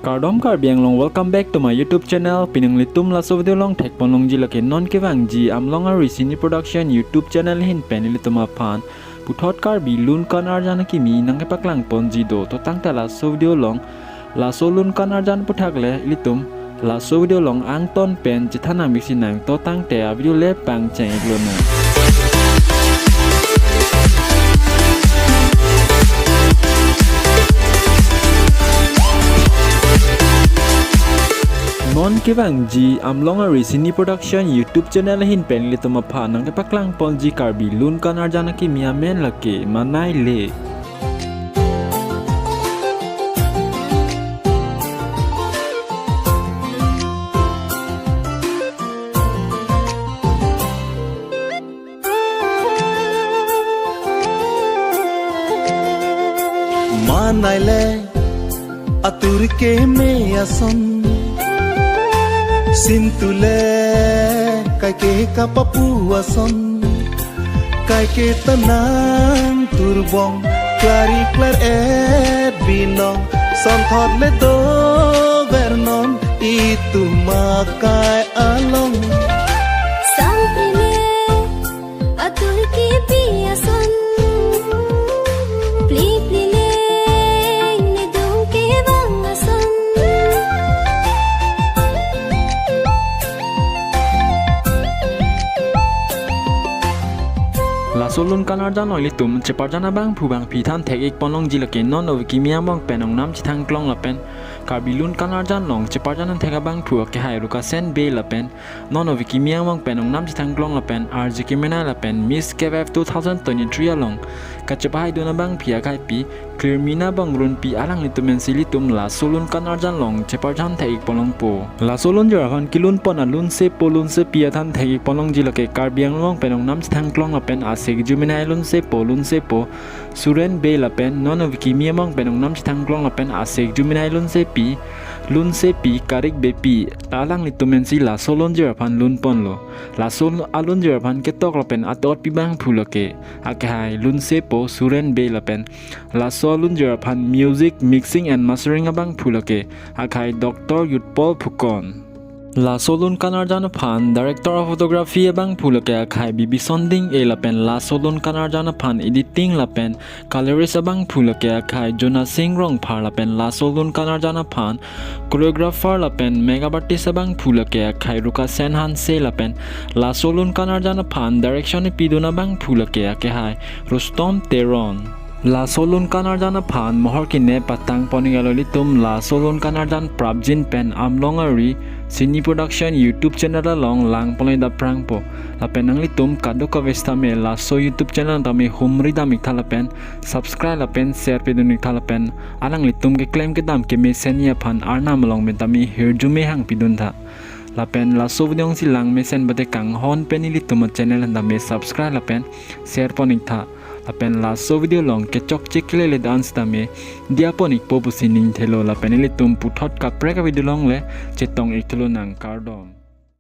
Kardom karbiang long welcome back to my YouTube channel pinang litum laso video long tek pon long ji lake non kewang ji am long a risini production YouTube channel hin pen litum aphan puthot karbi lun kan arjan ki mi nang paklang pon ji do to tang tala so video long laso lun kan arjan puthakle litum laso video long ang ton pen chithana mixin nang to tang te video le pang chang iglona non kewang ji amlong a risini production YouTube channel hin pen li toma pha nang ke paklang pon ji karbi lun kan arjana ki mia men lake manai le manai le atur ke me ason Sintule kai ke kapapuason kai ke tanang turbong clari clar binong son thot le do vernon itu makai along sang prime atur ke piason pli pli le ne dong ke bangason laso lun kan arjan oi litum cheparjana bang phubang pithan thek ik ponlong ji lake non of kimia mong penong nam chithang klong lapen karbi lun kan arjan long cheparjana theka bang phu ke hai ruka sen be lapen non of kimia mong penong nam chithang klong lapen rj kimena lapen miss kff 2023 along kachapai dona bang phia kai pi clear mina bang run pi alang litumen silitum laso lun kan arjan long cheparjan thek ik ponlong po laso lun jara khan kilun pon alun se polun se pia than thek ik ponlong ji lake karbiang long penong nam chithang klong lapen asek juminai lun se po suren be lapen non of kimia mong penong nam chithang klong lapen asek juminai lun se pi karik be pi talang litumen si la solon jer phan lun pon lo la sol alun jer phan ke tok lapen atot pi bang phuloke akai lun se po suren be lapen la solun jer phan music mixing and mastering abang phuloke akai dr yutpol phukon La solun kanarjana phan director of photography abang phuloke khai bibi sonding e lapen la solun kanarjana phan editing lapen colorist abang phuloke khai jona singh rong phar lapen la solun kanarjana phan choreographer lapen makeup artist abang phuloke khai ruka senhan se lapen la solun kanarjana phan direction piduna bang phuloke ke hai rustom teron La solun kanarjan phan mohor kine patang ponigaloli tum la solun kanarjan prabjin pen amlongari sini production YouTube channel long lang polai da prang po la penangli tum kado ka vesta me la so YouTube channel tami humri da mik thala pen subscribe la pen share pe dunik thala pen alang li tum ke claim ke dam ke me senia phan arna malong me tami hirjume hang pidun tha la pen la so videong si lang me sen bate kang hon penili tum channel da me subscribe la pen share ponik tha lapen la so video long ke chok chikle le dance tame diaponik popusining thelo lapen le tum puthot ka preka video long le chetong ik thelo nang kardom